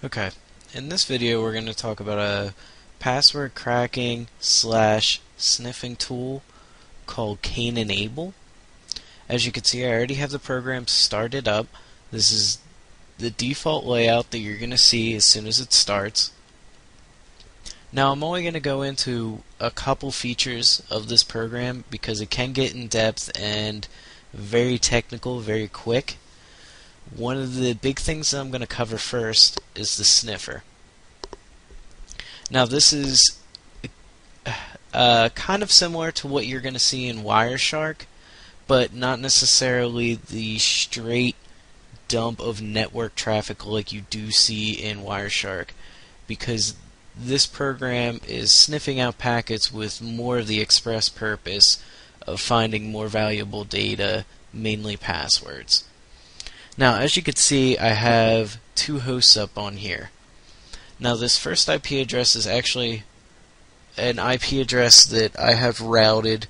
Okay, in this video we're going to talk about a password cracking slash sniffing tool called Cainandabel. As you can see, I already have the program started up. This is the default layout that you're going to see as soon as it starts. Now I'm only going to go into a couple features of this program because it can get in depth and very technical very quick. One of the big things that I'm going to cover first is the sniffer. Now this is kind of similar to what you're going to see in Wireshark, but not necessarily the straight dump of network traffic like you do see in Wireshark, because this program is sniffing out packets with more of the express purpose of finding more valuable data, mainly passwords. Now, as you can see, I have two hosts up on here. Now, this first IP address is actually an IP address that I have routed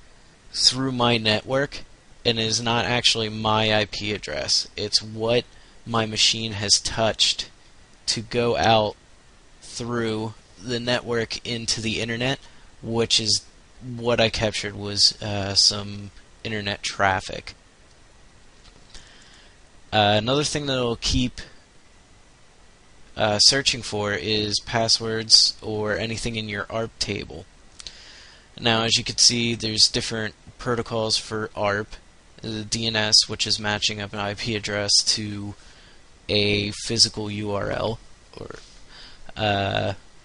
through my network, and is not actually my IP address. It's what my machine has touched to go out through the network into the internet, which is what I captured was some internet traffic. Another thing that it'll keep searching for is passwords or anything in your ARP table. Now, as you can see, there's different protocols for ARP. The DNS, which is matching up an IP address to a physical URL, or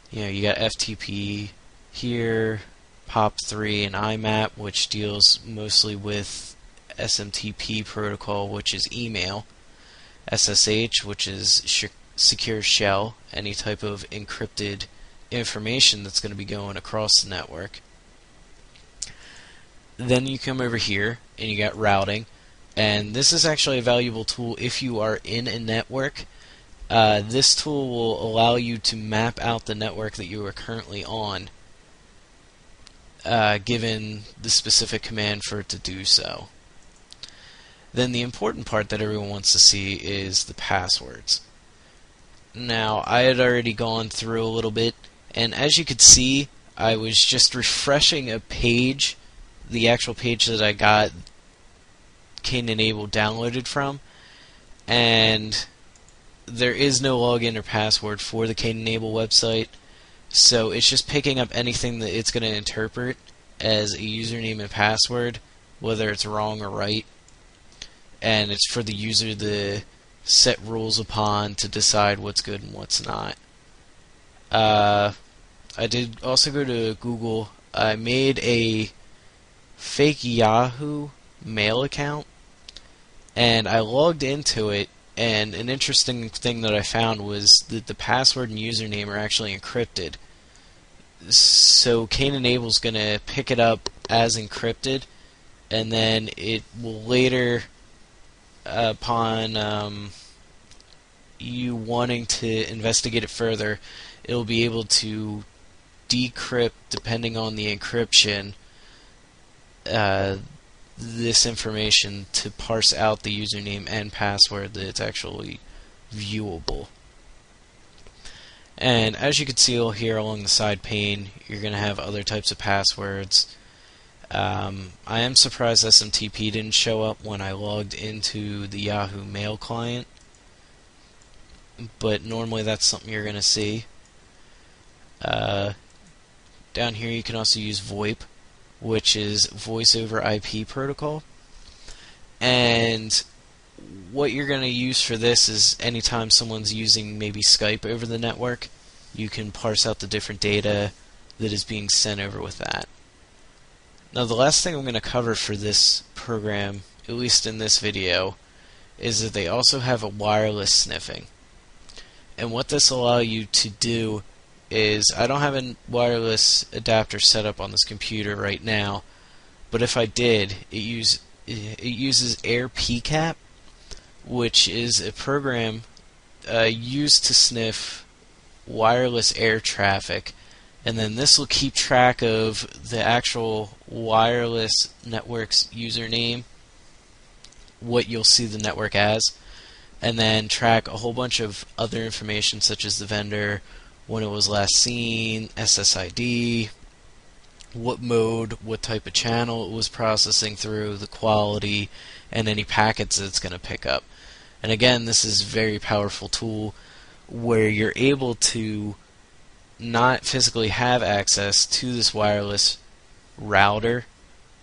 you got FTP here, POP3, and IMAP, which deals mostly with SMTP protocol, which is email. SSH, which is secure shell, any type of encrypted information that's going to be going across the network. Then you come over here and you got routing, and this is actually a valuable tool if you are in a network. This tool will allow you to map out the network that you are currently on, given the specific command for it to do so. Then the important part that everyone wants to see is the passwords. Now, I had already gone through a little bit, and as you could see, I was just refreshing a page, the actual page that I got Cainandabel downloaded from, and there is no login or password for the Cainandabel website, so it's just picking up anything that it's going to interpret as a username and password, whether it's wrong or right. And it's for the user to set rules upon to decide what's good and what's not. I did also go to Google. I made a fake Yahoo mail account, and I logged into it, and an interesting thing that I found was that the password and username are actually encrypted. So Cainandabel's going to pick it up as encrypted, and then it will later, upon you wanting to investigate it further, it'll be able to decrypt, depending on the encryption, this information to parse out the username and password that it's actually viewable. And as you can see here along the side pane, you're going to have other types of passwords. I am surprised SMTP didn't show up when I logged into the Yahoo Mail client, but normally that's something you're going to see. Down here you can also use VoIP, which is Voice over IP protocol. And what you're going to use for this is anytime someone's using maybe Skype over the network, you can parse out the different data that is being sent over with that. Now, the last thing I'm going to cover for this program, at least in this video, is that they also have a wireless sniffing. And what this allows you to do is, I don't have a wireless adapter set up on this computer right now, but if I did, it uses AirPCAP, which is a program used to sniff wireless air traffic, and then this will keep track of the actual wireless network's username, what you'll see the network as, and then track a whole bunch of other information such as the vendor, when it was last seen, SSID, what mode, what type of channel it was processing through, the quality, and any packets that it's going to pick up. And again, this is a very powerful tool where you're able to not physically have access to this wireless router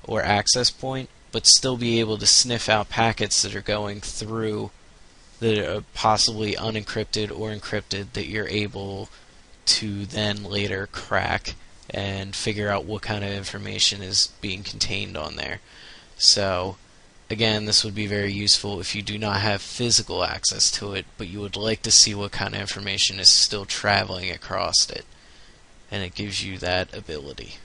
or access point, but still be able to sniff out packets that are going through that are possibly unencrypted or encrypted that you're able to then later crack and figure out what kind of information is being contained on there. So again, this would be very useful if you do not have physical access to it, but you would like to see what kind of information is still traveling across it, and it gives you that ability.